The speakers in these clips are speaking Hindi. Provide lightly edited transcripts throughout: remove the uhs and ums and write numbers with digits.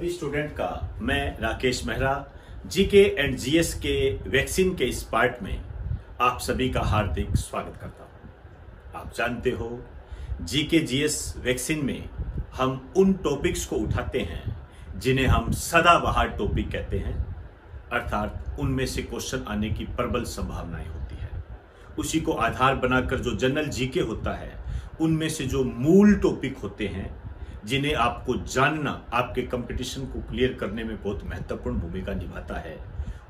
सभी स्टूडेंट का मैं Rakesh Mehra GK and GS के वैक्सीन के इस पार्ट में आप सभी का हार्दिक स्वागत करता हूं। आप जानते हो जीके जीएस वैक्सीन में हम उन टॉपिक्स को उठाते हैं जिन्हें हम सदाबहार टॉपिक कहते हैं, अर्थात उनमें से क्वेश्चन आने की प्रबल संभावनाएं होती है। उसी को आधार बनाकर जो जनरल जीके होता है उनमें से जो मूल टॉपिक होते हैं जिन्हें आपको जानना आपके कंपटीशन को क्लियर करने में बहुत महत्वपूर्ण भूमिका निभाता है,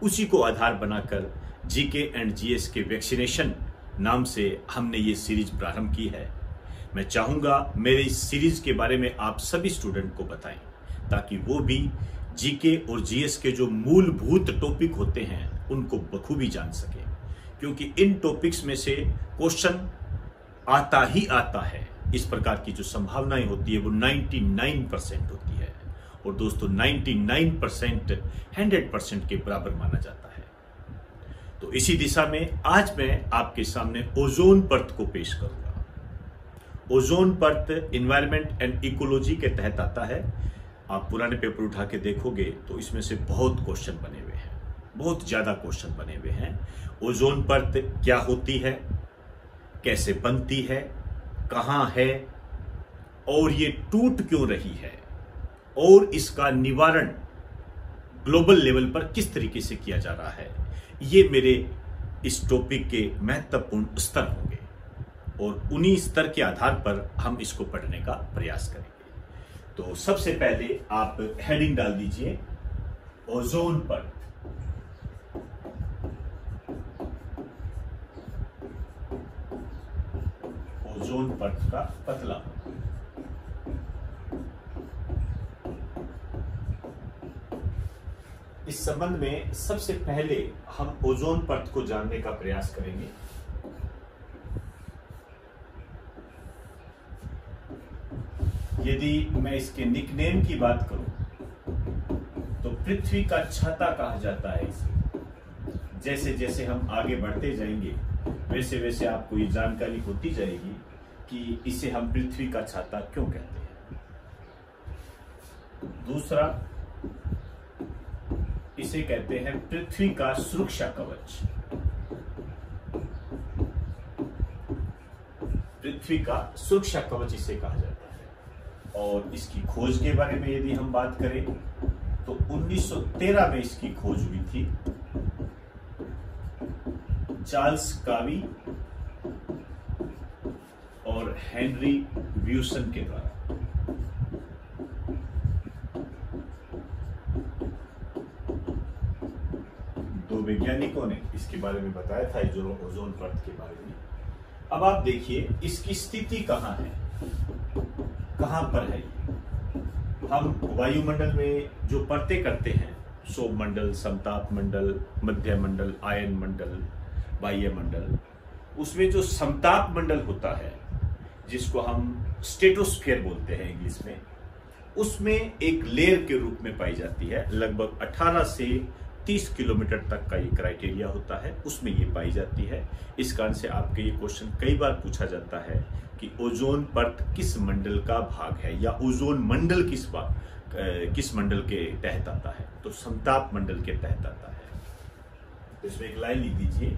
उसी को आधार बनाकर जीके एंड जीएस के वैक्सीनेशन नाम से हमने ये सीरीज प्रारंभ की है। मैं चाहूंगा मेरे इस सीरीज के बारे में आप सभी स्टूडेंट को बताएं ताकि वो भी जीके और जीएस के जो मूलभूत टॉपिक होते हैं उनको बखूबी जान सके, क्योंकि इन टॉपिक्स में से क्वेश्चन आता ही आता है। इस प्रकार की जो संभावनाएं होती है वो 99% होती है और दोस्तों 99% 100% के बराबर माना जाता है। तो इसी दिशा में आज मैं आपके सामने ओजोन परत को पेश करूंगा। ओजोन परत एनवायरनमेंट एंड इकोलॉजी के तहत आता है। आप पुराने पेपर उठा के देखोगे तो इसमें से बहुत क्वेश्चन बने हुए हैं, बहुत ज्यादा क्वेश्चन बने हुए हैं। ओजोन परत क्या होती है, कैसे बनती है, कहां है और ये टूट क्यों रही है और इसका निवारण ग्लोबल लेवल पर किस तरीके से किया जा रहा है, ये मेरे इस टॉपिक के महत्वपूर्ण स्तर होंगे और उन्हीं स्तर के आधार पर हम इसको पढ़ने का प्रयास करेंगे। तो सबसे पहले आप हेडिंग डाल दीजिए ओजोन परत। ओजोन परत का पतला। इस संबंध में सबसे पहले हम ओजोन परत को जानने का प्रयास करेंगे। यदि मैं इसके निकनेम की बात करूं तो पृथ्वी का छाता कहा जाता है इसे। जैसे जैसे हम आगे बढ़ते जाएंगे वैसे वैसे आपको ये जानकारी होती जाएगी कि इसे हम पृथ्वी का छाता क्यों कहते हैं। दूसरा, इसे कहते हैं पृथ्वी का सुरक्षा कवच। पृथ्वी का सुरक्षा कवच इसे कहा जाता है। और इसकी खोज के बारे में यदि हम बात करें तो 1913 में इसकी खोज हुई थी चार्ल्स कावी और हेनरी व्यूसन के द्वारा। दो वैज्ञानिकों ने इसके बारे में बताया था, जो ओजोन परत के बारे में। अब आप देखिए इसकी स्थिति कहां है, कहां पर है। हम वायुमंडल में जो परतें करते हैं, शोभ मंडल, समताप मंडल, मध्य मंडल, आयन मंडल, बाह्य मंडल, उसमें जो समताप मंडल होता है जिसको हम स्ट्रेटोस्फीयर बोलते हैं इंग्लिश में, उसमें एक लेयर के रूप में पाई जाती है। लगभग 18 से 30 किलोमीटर तक का ये क्राइटेरिया होता है, उसमें ये पाई जाती है। इस कारण से आपके ये क्वेश्चन कई बार पूछा जाता है कि ओजोन परत किस मंडल का भाग है या ओजोन मंडल किस मंडल के तहत आता है, तो समताप मंडल के तहत आता है। तो इसमें एक लाइन लिख दीजिए,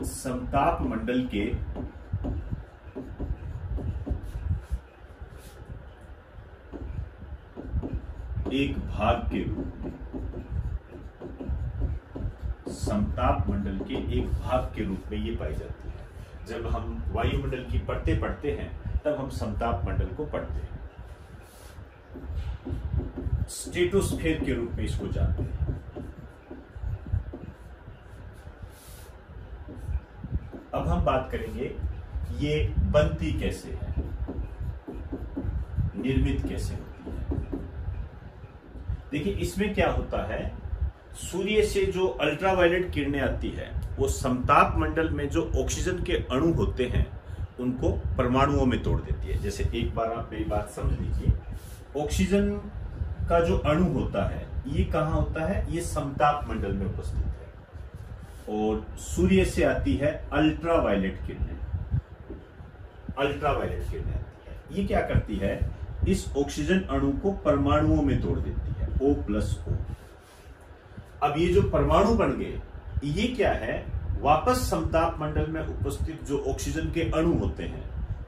समताप मंडल के एक भाग के रूप में, समताप मंडल के एक भाग के रूप में ये पाई जाती है। जब हम वायुमंडल की परतें पढ़ते हैं तब हम समताप मंडल को पढ़ते हैं, स्ट्रेटोस्फीयर के रूप में इसको जानते हैं। अब हम बात करेंगे ये बनती कैसे है, निर्मित कैसे होती है। देखिए इसमें क्या होता है, सूर्य से जो अल्ट्रावायलेट किरणें आती है वो समताप मंडल में जो ऑक्सीजन के अणु होते हैं उनको परमाणुओं में तोड़ देती है। जैसे एक बार आप मेरी बात समझ लीजिए, ऑक्सीजन का जो अणु होता है ये कहां होता है, ये समताप मंडल में उपस्थित है। और सूर्य से आती है अल्ट्रावायलेट किरणें। अल्ट्रावायलेट किरणें आती है, ये क्या करती है, इस ऑक्सीजन अणु को परमाणुओं में तोड़ देती है, O+O। अब ये जो परमाणु बन गए, ये क्या है, वापस समताप मंडल में उपस्थित जो ऑक्सीजन के अणु होते हैं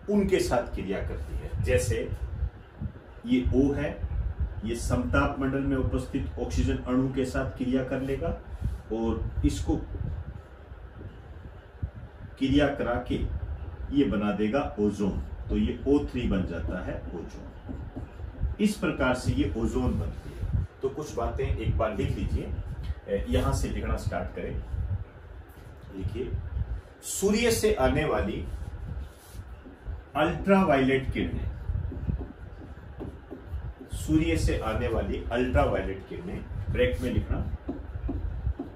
उनके साथ क्रिया करती है। जैसे ये O है, ये समताप मंडल में उपस्थित ऑक्सीजन अणु के साथ क्रिया कर लेगा और इसको क्रिया करा के ये बना देगा ओजोन, तो ये O3 बन जाता है ओजोन। इस प्रकार से ये ओजोन बनती है। तो कुछ बातें एक बार लिख लीजिए, यहां से लिखना स्टार्ट करें। लिखिए, सूर्य से आने वाली अल्ट्रावायलेट किरणें, सूर्य से आने वाली अल्ट्रावायलेट किरणें, ब्रैकेट में लिखना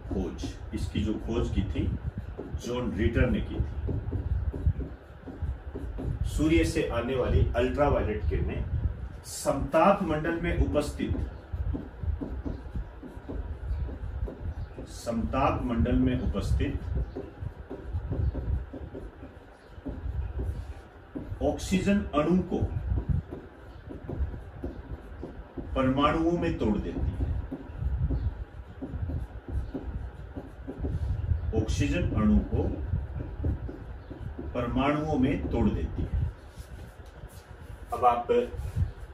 खोज, इसकी जो खोज की थी जॉन रीटर ने की थी। सूर्य से आने वाली अल्ट्रावायलेट किरणें समताप मंडल में उपस्थित, समताप मंडल में उपस्थित ऑक्सीजन अणु को परमाणुओं में तोड़ देती है। ऑक्सीजन अणु को परमाणुओं में तोड़ देती है। अब आप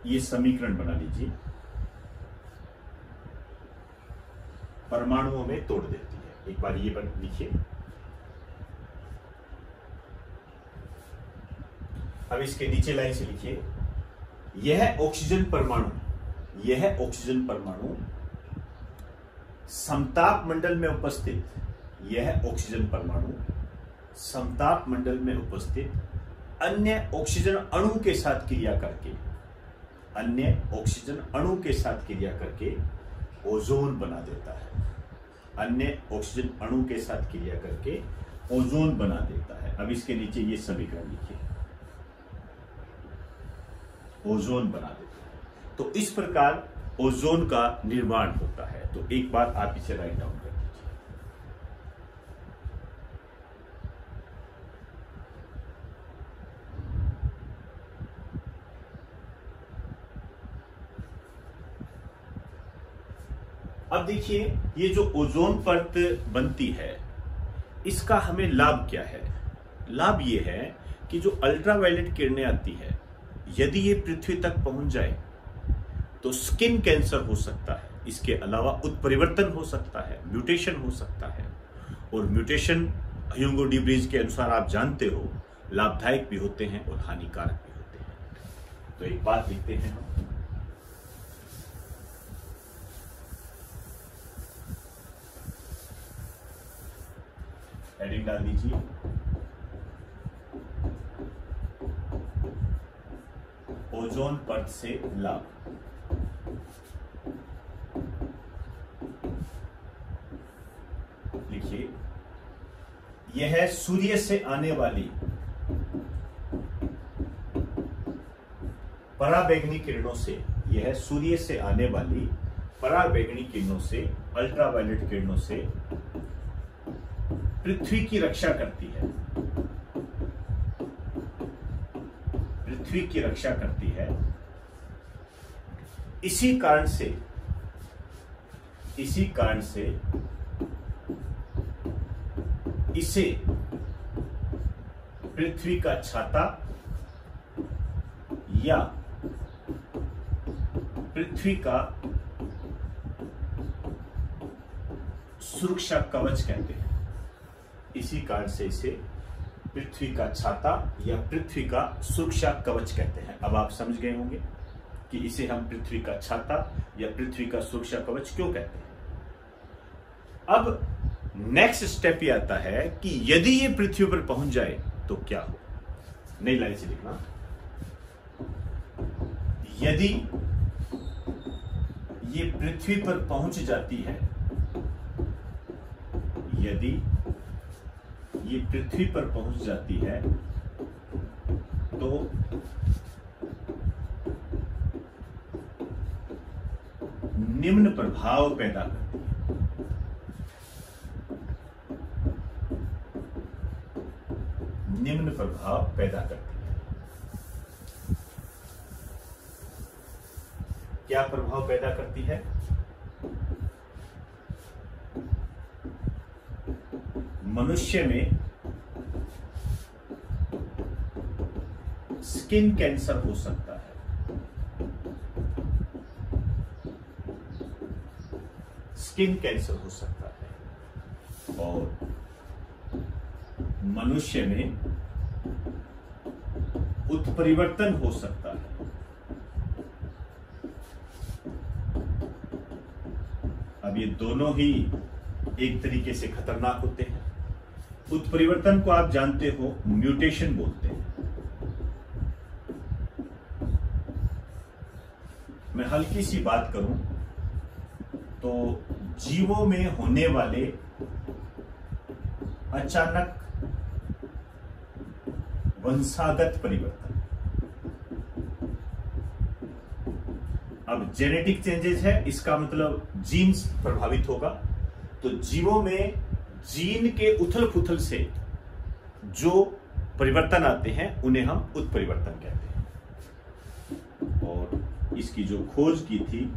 ये समीकरण बना लीजिए, परमाणुओं में तोड़ देती है। एक बार ये लिखिए। अब इसके नीचे लाइन से लिखिए, यह ऑक्सीजन परमाणु, यह ऑक्सीजन परमाणु समताप मंडल में उपस्थित, यह ऑक्सीजन परमाणु समताप मंडल में उपस्थित अन्य ऑक्सीजन अणु के साथ क्रिया करके, अन्य ऑक्सीजन अणु के साथ क्रिया करके ओजोन बना देता है। अन्य ऑक्सीजन अणु के साथ क्रिया करके ओजोन बना देता है। अब इसके नीचे ये समीकरण लिखिए, ओजोन बना देता है। तो इस प्रकार ओजोन का निर्माण होता है। तो एक बार आप इसे राइट डाउन कर दीजिए। अब देखिए, ये जो ओजोन परत बनती है, इसका हमें लाभ क्या है? लाभ ये है कि जो अल्ट्रावायलेट किरणें आती है, यदि ये पृथ्वी तक पहुंच जाए तो स्किन कैंसर हो सकता है। इसके अलावा उत्परिवर्तन हो सकता है, म्यूटेशन हो सकता है। और म्यूटेशन ह्यूगो डी ब्रीज के अनुसार आप जानते हो, लाभदायक भी होते हैं और हानिकारक भी होते हैं। तो एक बात लिखते हैं हम, हेडिंग डाल दीजिए, ओजोन परत से लाभ। लिखिए, यह सूर्य से आने वाली पराबैंगनी किरणों से, यह सूर्य से आने वाली पराबैंगनी किरणों से, अल्ट्रावायलेट किरणों से पृथ्वी की रक्षा करती है, पृथ्वी की रक्षा करती है। इसी कारण से इसे पृथ्वी का छाता या पृथ्वी का सुरक्षा कवच कहते हैं। इसी कारण से इसे पृथ्वी का छाता या पृथ्वी का सुरक्षा कवच कहते हैं। अब आप समझ गए होंगे कि इसे हम पृथ्वी का छाता या पृथ्वी का सुरक्षा कवच क्यों कहते हैं। अब नेक्स्ट स्टेप ये आता है कि यदि ये पृथ्वी पर पहुंच जाए तो क्या हो। नई लाइन से लिखना, यदि ये पृथ्वी पर पहुंच जाती है, यदि ये पृथ्वी पर पहुंच जाती है तो निम्न प्रभाव पैदा करती है। निम्न प्रभाव पैदा करती है। क्या प्रभाव पैदा करती है? मनुष्य में स्किन कैंसर हो सकता है। स्किन कैंसर हो सकता है और मनुष्य में उत्परिवर्तन हो सकता है। अब ये दोनों ही एक तरीके से खतरनाक होते हैं। उत्परिवर्तन को आप जानते हो, म्यूटेशन बोलते हैं। मैं हल्की सी बात करूं तो जीवों में होने वाले अचानक वंशागत परिवर्तन, अब जेनेटिक चेंजेस है, इसका मतलब जीन्स प्रभावित होगा। तो जीवों में जीन के उथल पुथल से जो परिवर्तन आते हैं उन्हें हम उत्परिवर्तन कहते हैं। और इसकी जो खोज की थी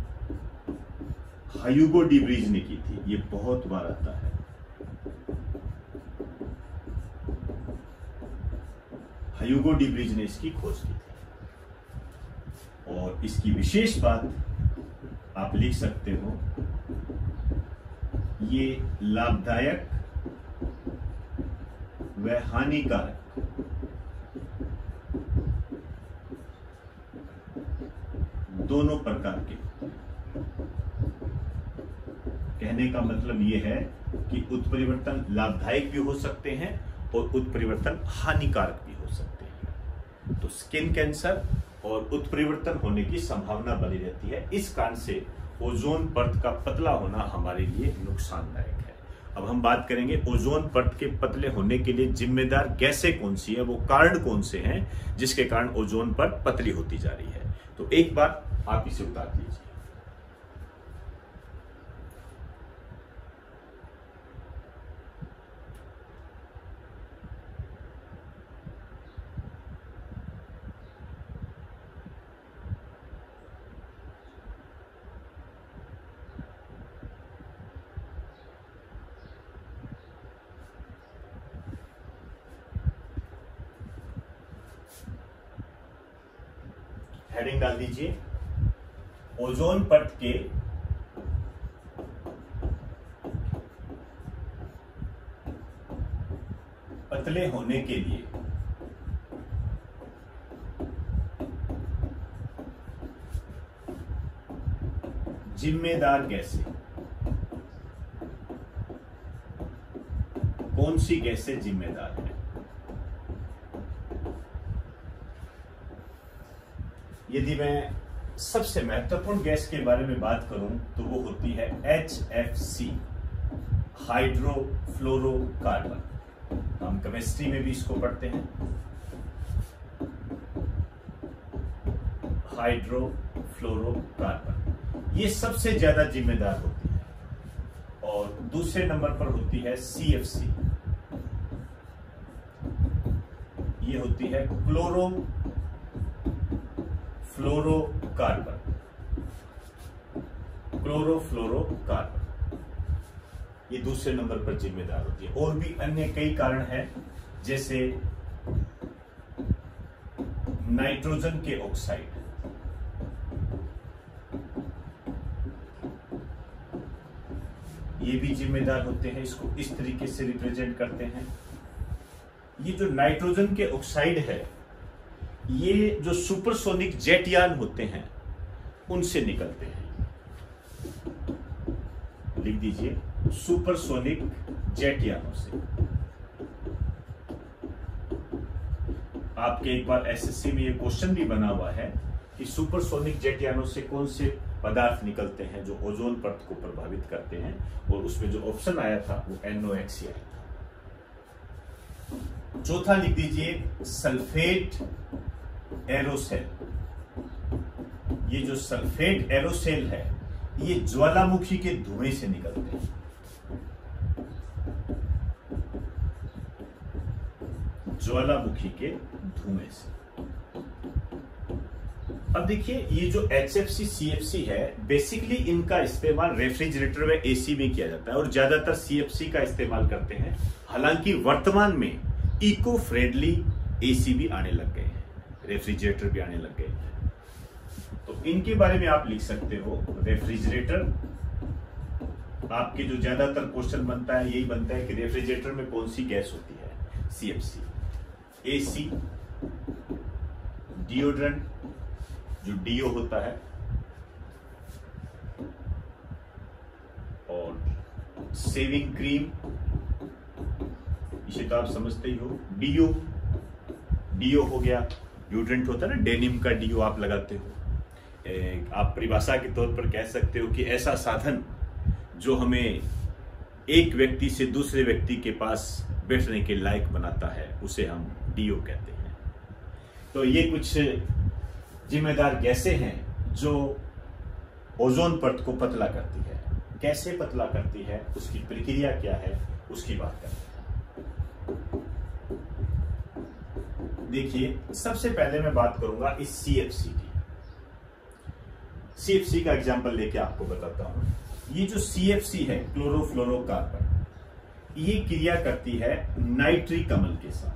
ह्यूगो डी व्रीज ने की थी। ये बहुत बार आता है। ह्यूगो डी व्रीज ने इसकी खोज की थी और इसकी विशेष बात आप लिख सकते हो, ये लाभदायक व हानिकारक दोनों प्रकार के। कहने का मतलब यह है कि उत्परिवर्तन लाभदायक भी हो सकते हैं और उत्परिवर्तन हानिकारक भी हो सकते हैं। तो स्किन कैंसर और उत्परिवर्तन होने की संभावना बनी रहती है। इस कारण से ओजोन परत का पतला होना हमारे लिए नुकसानदायक है। अब हम बात करेंगे ओजोन परत के पतले होने के लिए जिम्मेदार गैसें कौन सी है, वो कारण कौन से हैं जिसके कारण ओजोन परत पतली होती जा रही है। तो एक बार आप इसे उतार दीजिए। हेडिंग डाल दीजिए, ओजोन परत के पतले होने के लिए जिम्मेदार गैसें। कौन सी गैसें जिम्मेदार हैं? यदि मैं सबसे महत्वपूर्ण गैस के बारे में बात करूं तो वो होती है HFC, हाइड्रोफ्लोरोकार्बन। हम केमिस्ट्री में भी इसको पढ़ते हैं, हाइड्रोफ्लोरोकार्बन। ये सबसे ज्यादा जिम्मेदार होती है। और दूसरे नंबर पर होती है CFC, ये होती है क्लोरोफ्लोरोकार्बन। ये दूसरे नंबर पर जिम्मेदार होती है। और भी अन्य कई कारण हैं, जैसे नाइट्रोजन के ऑक्साइड, ये भी जिम्मेदार होते हैं। इसको इस तरीके से रिप्रेजेंट करते हैं। ये जो नाइट्रोजन के ऑक्साइड है, ये जो सुपरसोनिक जेटयान होते हैं उनसे निकलते हैं। लिख दीजिए, सुपरसोनिक जेटयानों से। आपके एक बार एसएससी में ये क्वेश्चन भी बना हुआ है कि सुपरसोनिक जेटयानों से कौन से पदार्थ निकलते हैं जो ओजोन परत को प्रभावित करते हैं, और उसमें जो ऑप्शन आया था वो NOx आया था। चौथा लिख दीजिए, सल्फेट एरोसेल। ये जो सल्फेट एरोसेल है, ये ज्वालामुखी के धुएं से निकलते हैं। ज्वालामुखी के धुएं से। अब देखिए, ये जो HFC CFC है, बेसिकली इनका इस्तेमाल रेफ्रिजरेटर व एसी में किया जाता है और ज्यादातर CFC का इस्तेमाल करते हैं। हालांकि वर्तमान में इको फ्रेंडली एसी भी आने लग गए हैं, रेफ्रिजरेटर भी आने लग गए हैं। तो इनके बारे में आप लिख सकते हो रेफ्रिजरेटर। आपके जो ज्यादातर क्वेश्चन बनता है यही बनता है कि रेफ्रिजरेटर में कौन सी गैस होती है, CFC। एसी, डिओड्रेंट जो डीओ होता है, और सेविंग क्रीम, इसे तो आप समझते ही हो। डीओ हो गया, डिओड्रेंट होता है ना, डेनिम का डीओ आप लगाते हो। आप परिभाषा के तौर पर कह सकते हो कि ऐसा साधन जो हमें एक व्यक्ति से दूसरे व्यक्ति के पास बैठने के लायक बनाता है, उसे हम डीओ कहते हैं। तो ये कुछ जिम्मेदार गैसें हैं जो ओजोन परत को पतला करती है। कैसे पतला करती है, उसकी प्रक्रिया क्या है, उसकी बात करते हैं। देखिए, सबसे पहले मैं बात करूंगा इस CFC की। CFC का एग्जांपल लेके आपको बताता हूं। ये जो CFC है, क्लोरोफ्लोरोकार्बन, ये क्रिया करती है नाइट्रिक अम्ल के साथ।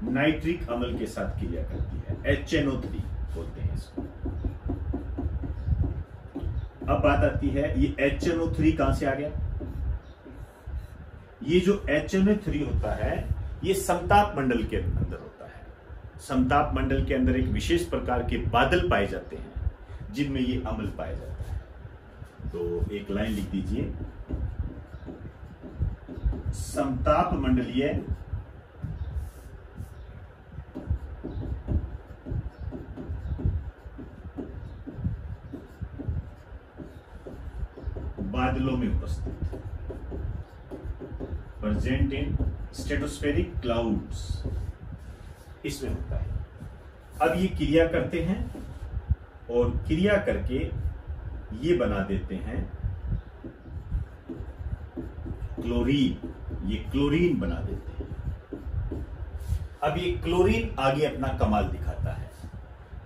नाइट्रिक अम्ल के साथ क्रिया करती है, HNO3 बोलते हैं इसको। अब बात आती है, ये HNO3 कहां से आ गया? ये जो HNO3 होता है, ये समताप मंडल के अंदर होता है। समताप मंडल के अंदर एक विशेष प्रकार के बादल पाए जाते हैं जिनमें ये अम्ल पाया जाता है। तो एक लाइन लिख दीजिए, समताप मंडलीय बादलों में उपस्थित, प्रेजेंट इन स्ट्रेटोस्फेरिक क्लाउड्स, इसमें होता है। अब ये क्रिया करते हैं और क्रिया करके ये बना देते हैं क्लोरीन। ये क्लोरीन बना देते हैं। अब ये क्लोरीन आगे अपना कमाल दिखाता है।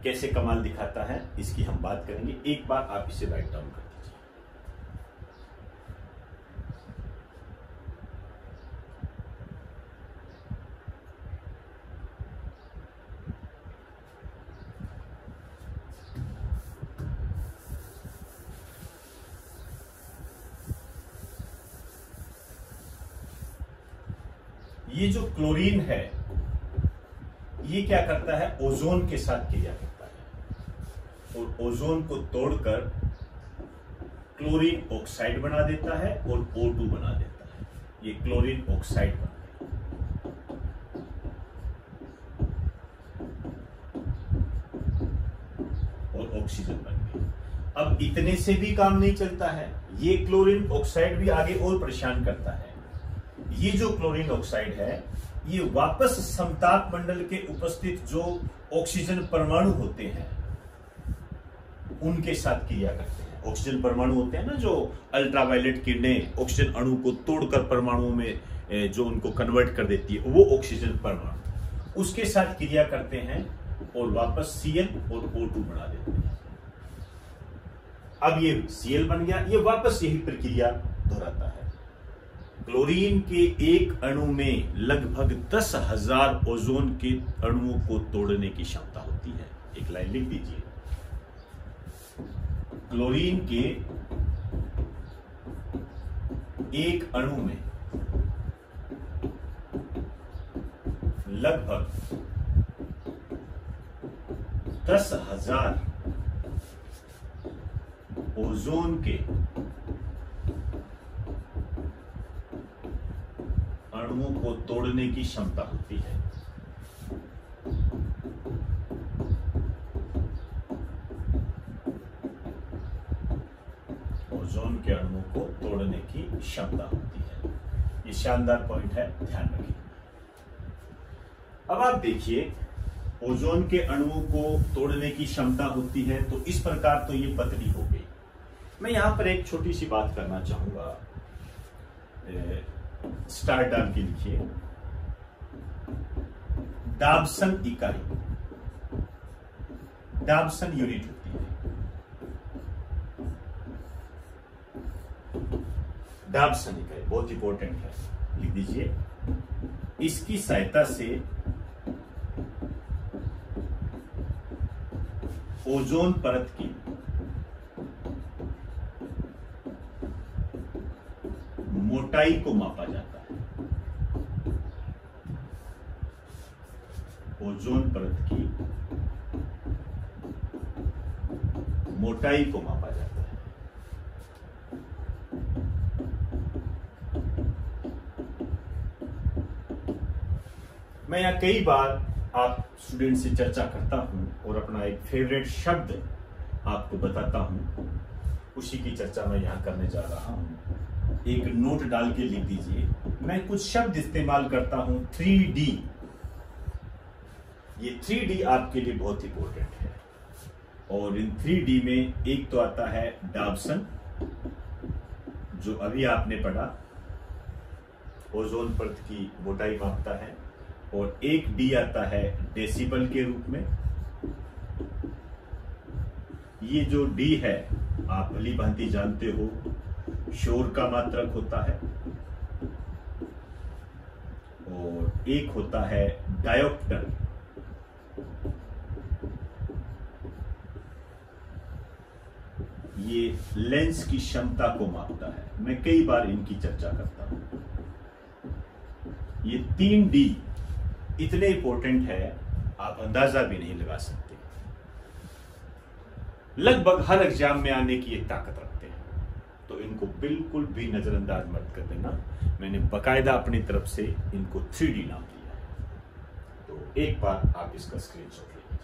कैसे कमाल दिखाता है, इसकी हम बात करेंगे। एक बार आप इसे राइट डाउन कर दीजिए। ये जो क्लोरीन है, ये क्या करता है, ओजोन के साथ क्रिया करता है और ओजोन को तोड़कर क्लोरीन ऑक्साइड बना देता है और O2 बना देता है। ये क्लोरीन ऑक्साइड बनता है और ऑक्सीजन बन गई। अब इतने से भी काम नहीं चलता है, ये क्लोरीन ऑक्साइड भी आगे और परेशान करता है। ये जो क्लोरीन ऑक्साइड है, ये वापस समताप मंडल के उपस्थित जो ऑक्सीजन परमाणु होते हैं उनके साथ क्रिया करते हैं। ऑक्सीजन परमाणु होते हैं ना, जो अल्ट्रावायलेट किरणें ऑक्सीजन अणु को तोड़कर परमाणुओं में जो उनको कन्वर्ट कर देती है, वो ऑक्सीजन परमाणु उसके साथ क्रिया करते हैं और वापस Cl और O2 बना देते हैं। अब ये Cl बन गया, ये वापस यही प्रक्रिया दोहराता है। क्लोरीन के एक अणु में लगभग 10,000 ओजोन के अणुओं को तोड़ने की क्षमता होती है। एक लाइन लिख दीजिए, क्लोरीन के एक अणु में लगभग 10,000 ओजोन के अणुओं को तोड़ने की क्षमता होती है। ओजोन के अणुओं को तोड़ने की क्षमता होती है। ये शानदार पॉइंट है, ध्यान रखिए। अब आप देखिए, ओजोन के अणुओं को तोड़ने की क्षमता होती है, तो इस प्रकार तो ये पतली हो गई। मैं यहां पर एक छोटी सी बात करना चाहूंगा, स्टार डाल के लिखिए, डाबसन इकाई। डाब्सन यूनिट होती है। डाब्सन इकाई बहुत इंपॉर्टेंट है, लिख दीजिए। इसकी सहायता से ओजोन परत की मोटाई को मापा जाता है। ओजोन परत की मोटाई को मापा जाता है। मैं यहां कई बार आप स्टूडेंट से चर्चा करता हूं और अपना एक फेवरेट शब्द आपको बताता हूं, उसी की चर्चा मैं यहां करने जा रहा हूं। एक नोट डाल के लिख दीजिए। मैं कुछ शब्द इस्तेमाल करता हूं 3D। ये 3D आपके लिए बहुत इंपॉर्टेंट है। और इन 3D में एक तो आता है डाब्सन, जो अभी आपने पढ़ा, ओजोन परत की मोटाई मापता है। और एक डी आता है डेसिबल के रूप में। ये जो डी है आप भली भांति जानते हो, शोर का मात्रक होता है। और एक होता है डायोप्टर। ये लेंस की क्षमता को मापता है। मैं कई बार इनकी चर्चा करता हूं। ये 3D इतने इंपॉर्टेंट है, आप अंदाजा भी नहीं लगा सकते। लगभग हर एग्जाम में आने की एक ताकत रखते हैं, तो इनको बिल्कुल भी नजरअंदाज मत कर देना। मैंने बकायदा अपनी तरफ से इनको 3D नाम दिया है। तो एक बार आप इसका स्क्रीनशॉट ले लीजिए।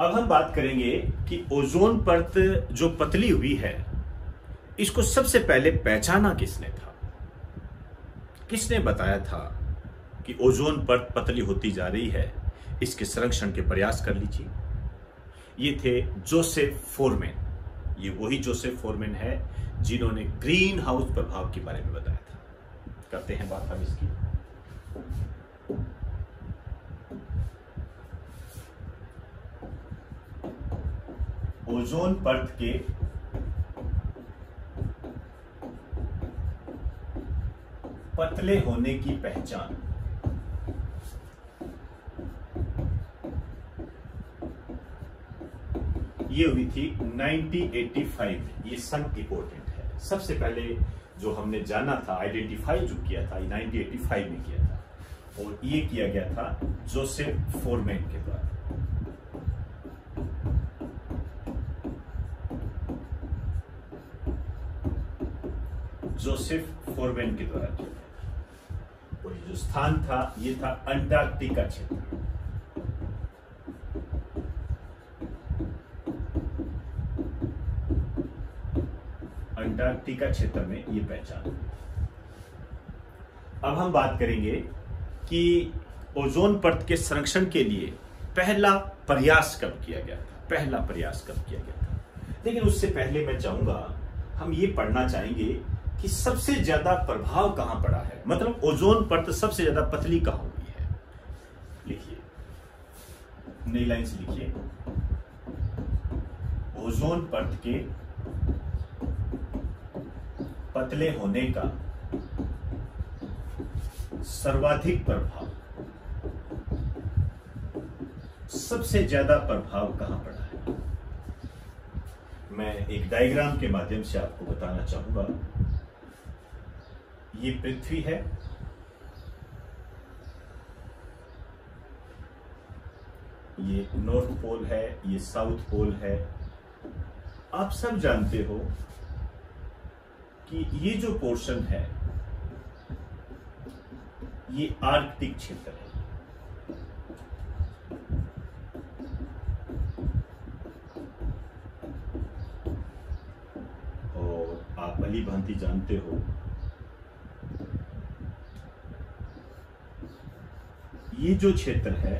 अब हम बात करेंगे कि ओजोन परत जो पतली हुई है, इसको सबसे पहले पहचाना किसने था? किसने बताया था कि ओजोन परत पतली होती जा रही है? इसके संरक्षण के प्रयास कर लीजिए। ये थे जोसेफ फोरमैन। ये वही जोसेफ फोरमैन है जिन्होंने ग्रीन हाउस प्रभाव के बारे में बताया था। करते हैं बात हम इसकी। ओजोन परत के पतले होने की पहचान। ये हुई थी 1985 में। ये सन इंपॉर्टेंट है। सबसे पहले जो हमने जाना था, आइडेंटिफाई जो किया था, 1985 में किया था। और ये किया गया था जोसेफ फोरमैन के द्वारा। जोसेफ फोरमैन के द्वारा किया गया। और ये जो स्थान था, ये था अंटार्कटिका क्षेत्र। अंटार्कटिका क्षेत्र में ये पहचान। अब हम बात करेंगे कि ओजोन परत के संरक्षण के लिए पहला प्रयास कब किया गया था। पहला प्रयास कब किया गया था? लेकिन उससे पहले मैं चाहूंगा, हम ये पढ़ना चाहेंगे कि सबसे ज्यादा प्रभाव कहां पड़ा है, मतलब ओजोन परत सबसे ज्यादा पतली कहां हुई है। लिखिए, नई लाइन से लिखिए। ओजोन परत के पतले होने का सर्वाधिक प्रभाव, सबसे ज्यादा प्रभाव कहां पड़ा है? मैं एक डायग्राम के माध्यम से आपको बताना चाहूंगा। ये पृथ्वी है, ये नॉर्थ पोल है, ये साउथ पोल है। आप सब जानते हो कि ये जो पोर्शन है, ये आर्कटिक क्षेत्र है। और आप भली भांति जानते हो, ये जो क्षेत्र है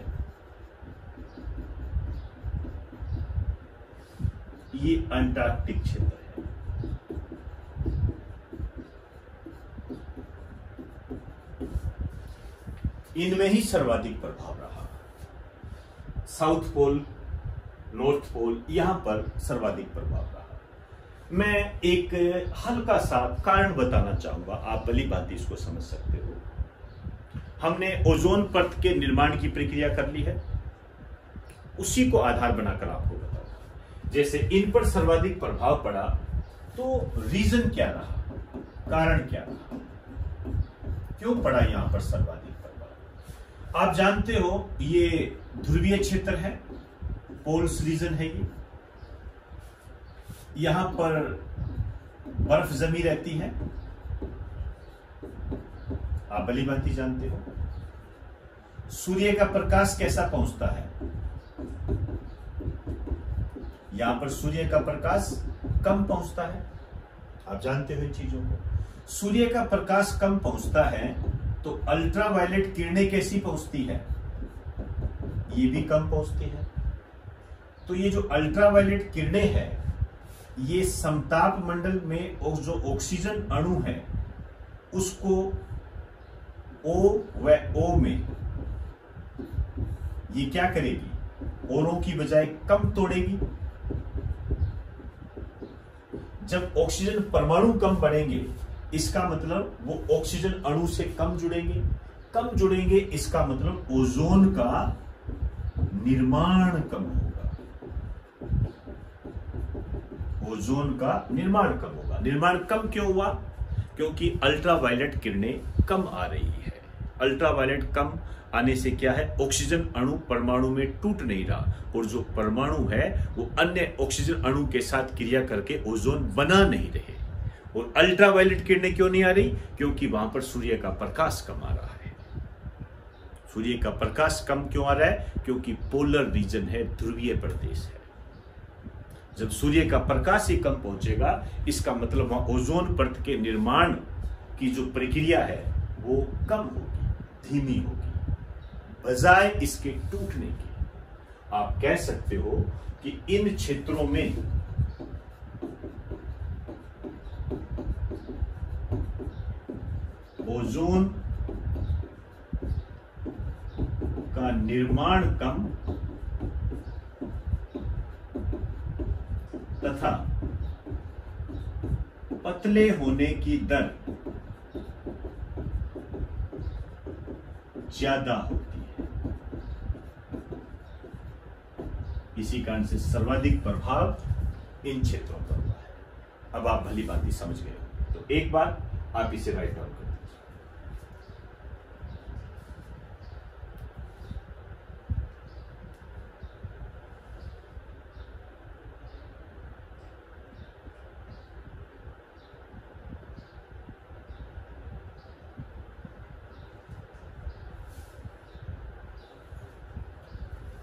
ये अंटार्कटिक क्षेत्र है। इनमें ही सर्वाधिक प्रभाव रहा। साउथ पोल, नॉर्थ पोल, यहां पर सर्वाधिक प्रभाव रहा। मैं एक हल्का सा कारण बताना चाहूंगा, आप भली भांति इसको समझ सकते हो। हमने ओजोन परत के निर्माण की प्रक्रिया कर ली है, उसी को आधार बनाकर आपको बताऊंगा। जैसे इन पर सर्वाधिक प्रभाव पड़ा तो रीजन क्या रहा, कारण क्या रहा, क्यों पड़ा यहां पर सर्वाधिक प्रभाव। आप जानते हो ये ध्रुवीय क्षेत्र है, पोल्स रीजन है ये। यहां पर बर्फ जमी रहती है, आप भली भांति जानते हो। सूर्य का प्रकाश कैसा पहुंचता है, यहां पर सूर्य का प्रकाश कम पहुंचता है, आप जानते हो इन चीजों को। सूर्य का प्रकाश कम पहुंचता है तो अल्ट्रावायलेट किरणें कैसी पहुंचती है, ये भी कम पहुंचती है। तो ये जो अल्ट्रावायलेट किरणें हैं ये समताप मंडल में जो ऑक्सीजन अणु है उसको O व O में ये क्या करेगी, औरों की बजाय कम तोड़ेगी। जब ऑक्सीजन परमाणु कम बढ़ेंगे इसका मतलब वो ऑक्सीजन अणु से कम जुड़ेंगे, इसका मतलब ओजोन का निर्माण कम होगा, ओजोन का निर्माण कम होगा। निर्माण कम क्यों हुआ, क्योंकि अल्ट्रावायलेट किरणें कम आ रही है। अल्ट्रावायलेट कम आने से क्या है, ऑक्सीजन अणु परमाणु में टूट नहीं रहा और जो परमाणु है वो अन्य ऑक्सीजन अणु के साथ क्रिया करके ओजोन बना नहीं रहे। और अल्ट्रावायलेट किरणें क्यों नहीं आ रही, क्योंकि वहां पर सूर्य का प्रकाश कम आ रहा है। सूर्य का प्रकाश कम क्यों आ रहा है, क्योंकि पोलर रीजन है, ध्रुवीय प्रदेश है। जब सूर्य का प्रकाश ही कम पहुंचेगा इसका मतलब वहां ओजोन परत के निर्माण की जो प्रक्रिया है वो कम होगी, धीमी होगी, बजाय इसके टूटने की। आप कह सकते हो कि इन क्षेत्रों में ओजोन का निर्माण कम तथा पतले होने की दर ज्यादा होती है। इसी कारण से सर्वाधिक प्रभाव इन क्षेत्रों पर हुआ है। अब आप भली भांति समझ गए हो, तो एक बार आप इसे राइट डाउन कर दीजिए।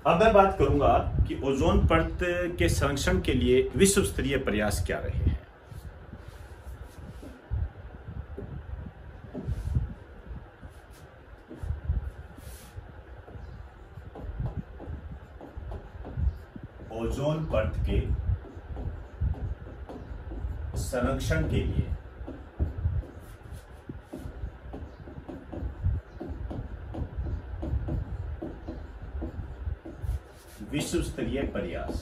अब मैं बात करूंगा कि ओजोन परत के संरक्षण के लिए विश्व स्तरीय प्रयास क्या रहे हैं। ओजोन परत के संरक्षण के लिए विश्व स्तरीय प्रयास,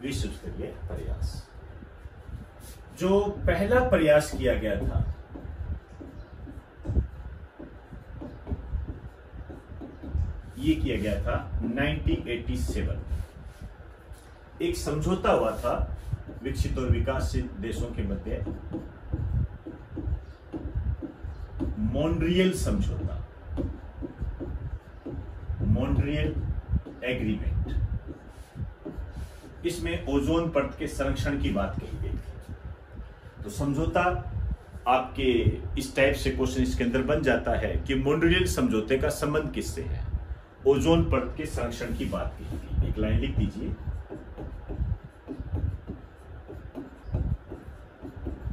विश्व स्तरीय प्रयास। जो पहला प्रयास किया गया था ये किया गया था 1987। एक समझौता हुआ था विकसित और विकासशील देशों के मध्य, मॉन्ट्रियल समझौता, मॉन्ट्रियल एग्रीमेंट। इसमें ओजोन परत के संरक्षण की बात कही गई थी। तो समझौता आपके इस टाइप से क्वेश्चन इसके अंदर बन जाता है कि मॉन्ट्रियल समझौते का संबंध किससे है, ओजोन परत के संरक्षण की बात की थी। एक लाइन लिख दीजिए,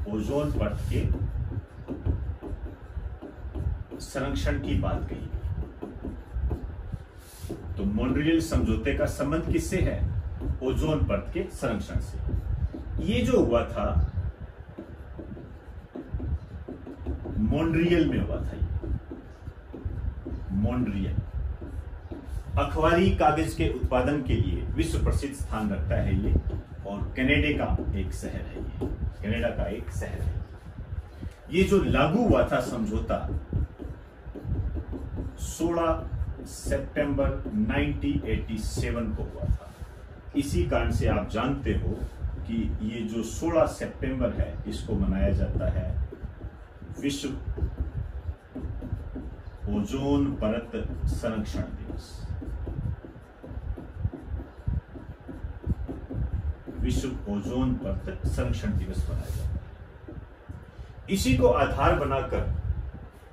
ओजोन परत के संरक्षण की बात कही गई। तो मॉन्ट्रियल समझौते का संबंध किससे है? ओजोन परत के संरक्षण से। ये जो हुआ था मॉन्ट्रियल में हुआ था। मॉन्ट्रियल अखबारी कागज के उत्पादन के लिए विश्व प्रसिद्ध स्थान रखता है ये, और कनाडा का एक शहर है ये, कनाडा का एक शहर है। ये जो लागू हुआ था समझौता 16 सितंबर 1987 को हुआ था। इसी कारण से आप जानते हो कि ये जो 16 सितंबर है इसको मनाया जाता है विश्व ओजोन परत संरक्षण दिवस। विश्व ओजोन परत संरक्षण दिवस मनाया जाता है। इसी को आधार बनाकर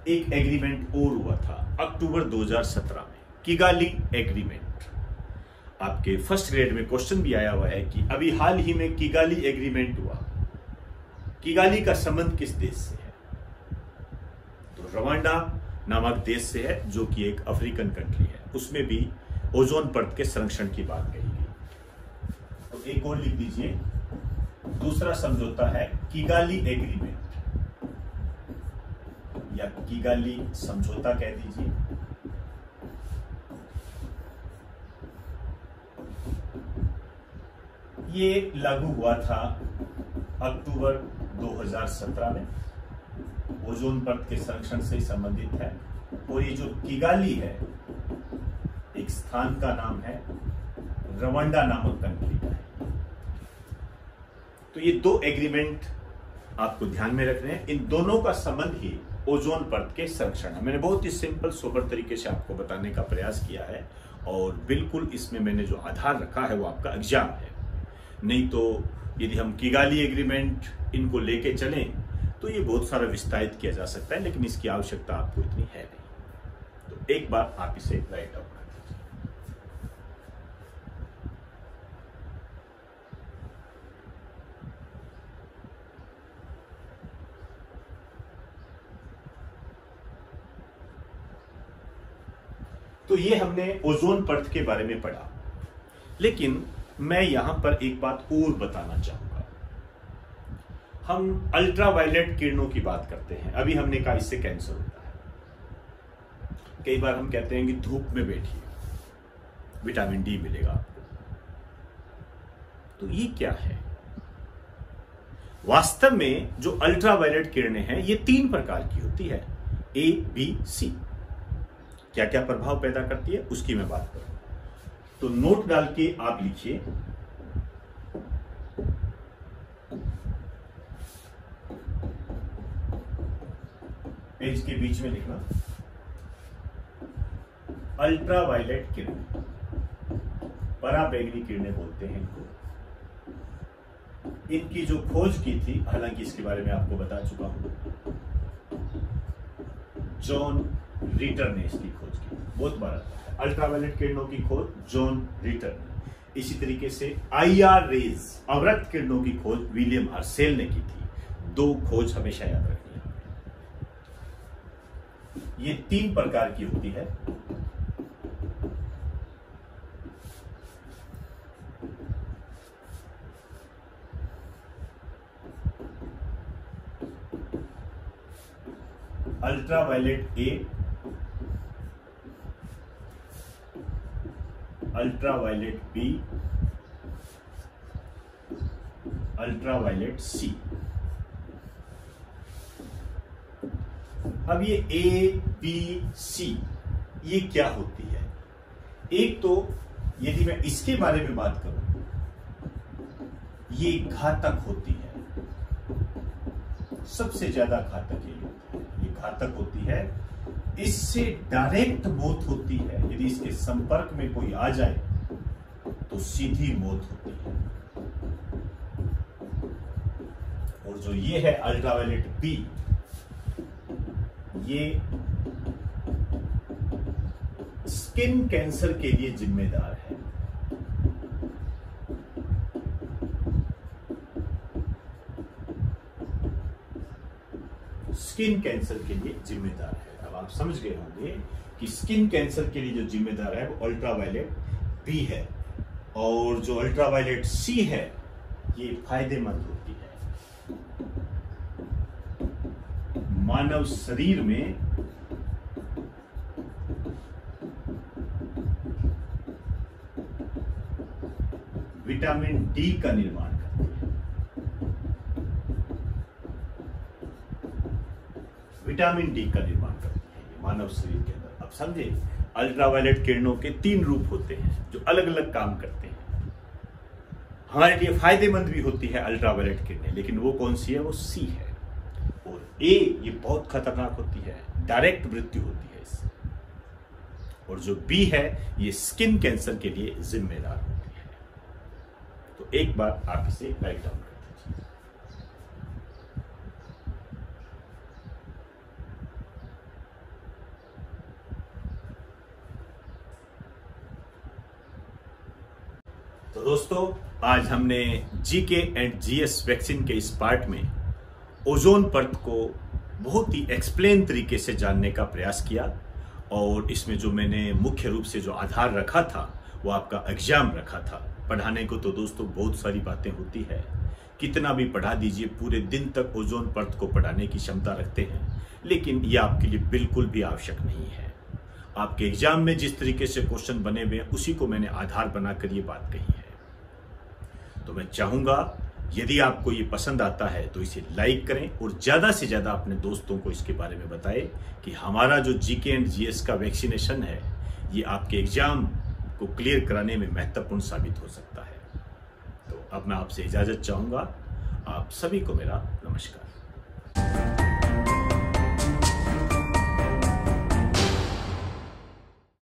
एक एग्रीमेंट और हुआ था अक्टूबर 2017 में, किगाली एग्रीमेंट। आपके फर्स्ट ग्रेड में क्वेश्चन भी आया हुआ है कि अभी हाल ही में किगाली एग्रीमेंट हुआ, किगाली का संबंध किस देश से है? तो रवांडा नामक देश से है, जो कि एक अफ्रीकन कंट्री है। उसमें भी ओजोन परत के संरक्षण की बात कही गई। तो एक और लिख दीजिए, दूसरा समझौता है किगाली एग्रीमेंट या किगाली समझौता कह दीजिए। ये लागू हुआ था अक्टूबर 2017 में, ओजोन परत के संरक्षण से संबंधित है। और ये जो किगाली है एक स्थान का नाम है, रवांडा नामक कंट्री का है। तो ये दो एग्रीमेंट आपको ध्यान में रखने हैं। इन दोनों का संबंध ही ओजोन परत के संरक्षण है। मैंने बहुत ही सिंपल सोबर तरीके से आपको बताने का प्रयास किया है, और बिल्कुल इसमें मैंने जो आधार रखा है वो आपका एग्जाम है। नहीं तो यदि हम किगाली एग्रीमेंट इनको लेके चलें तो ये बहुत सारा विस्तारित किया जा सकता है, लेकिन इसकी आवश्यकता आपको इतनी है नहीं। तो एक बार आप इसे राइट डाउन कर दीजिए। तो ये हमने ओजोन परत के बारे में पढ़ा, लेकिन मैं यहां पर एक बात और बताना चाहूंगा। हम अल्ट्रावायलेट किरणों की बात करते हैं, अभी हमने कहा इससे कैंसर होता है। कई बार हम कहते हैं कि धूप में बैठिए, विटामिन डी मिलेगा आपको। तो ये क्या है? वास्तव में जो अल्ट्रावायलेट किरणें हैं ये 3 प्रकार की होती है, ए, बी, सी। क्या क्या प्रभाव पैदा करती है उसकी मैं बात करूं। तो नोट डाल के आप लिखिए, पेज के बीच में लिखना, अल्ट्रावायलेट किरणें, पराबैंगनी किरणें बोलते हैं इनको। इनकी जो खोज की थी, हालांकि इसके बारे में आपको बता चुका हूं, जॉन रीटर ने इसकी खोज की। बहुत बार आता है अल्ट्रावायलेट किरणों की खोज जॉन रीटर ने। इसी तरीके से IR रेज, अवरक्त किरणों की खोज विलियम हर्सेल ने की थी। 2 खोज हमेशा याद रखनी है। ये 3 प्रकार की होती है। Ultraviolet A, ultraviolet B, ultraviolet C. अब ये ए, बी, सी ये क्या होती है? एक तो यदि मैं इसके बारे में बात करूं, ये घातक होती है, सबसे ज्यादा घातक ये होती है। ये घातक होती है, इससे डायरेक्ट मौत होती है। यदि इसके संपर्क में कोई आ जाए तो सीधी मौत होती है। और जो ये है अल्ट्रावायलेट बी, ये स्किन कैंसर के लिए जिम्मेदार है। स्किन कैंसर के लिए जिम्मेदार है। अब आप समझ गए होंगे कि स्किन कैंसर के लिए जो जिम्मेदार है वो अल्ट्रावायलेट बी है, और जो अल्ट्रावायलेट सी है ये फायदेमंद होती है। मानव शरीर में विटामिन डी का निर्माण करती है। विटामिन डी का निर्माण करती है ये मानव शरीर के अंदर। अब समझे, अल्ट्रावायलेट किरणों के 3 रूप होते हैं जो अलग अलग काम करते हैं। हमारे लिए फायदेमंद भी होती है अल्ट्रावायलेट किरणें, लेकिन वो कौन सी है? वो सी है। और ए ये बहुत खतरनाक होती है, डायरेक्ट मृत्यु होती है इससे। और जो बी है ये स्किन कैंसर के लिए जिम्मेदार होती है। तो एक बार आप इसे राइट डाउन कर दीजिए। तो दोस्तों, आज हमने जीके एंड जीएस वैक्सीन के इस पार्ट में ओजोन परत को बहुत ही एक्सप्लेन तरीके से जानने का प्रयास किया। और इसमें जो मैंने मुख्य रूप से जो आधार रखा था वो आपका एग्जाम रखा था। पढ़ाने को तो दोस्तों बहुत सारी बातें होती है, कितना भी पढ़ा दीजिए, पूरे दिन तक ओजोन परत को पढ़ाने की क्षमता रखते हैं, लेकिन ये आपके लिए बिल्कुल भी आवश्यक नहीं है। आपके एग्जाम में जिस तरीके से क्वेश्चन बने हुए हैं उसी को मैंने आधार बनाकर ये बात कही है। तो मैं चाहूंगा यदि आपको ये पसंद आता है तो इसे लाइक करें और ज्यादा से ज्यादा अपने दोस्तों को इसके बारे में बताएं कि हमारा जो जीके एंड जीएस का वैक्सीनेशन है ये आपके एग्जाम को क्लियर कराने में महत्वपूर्ण साबित हो सकता है। तो अब मैं आपसे इजाजत चाहूंगा। आप सभी को मेरा नमस्कार।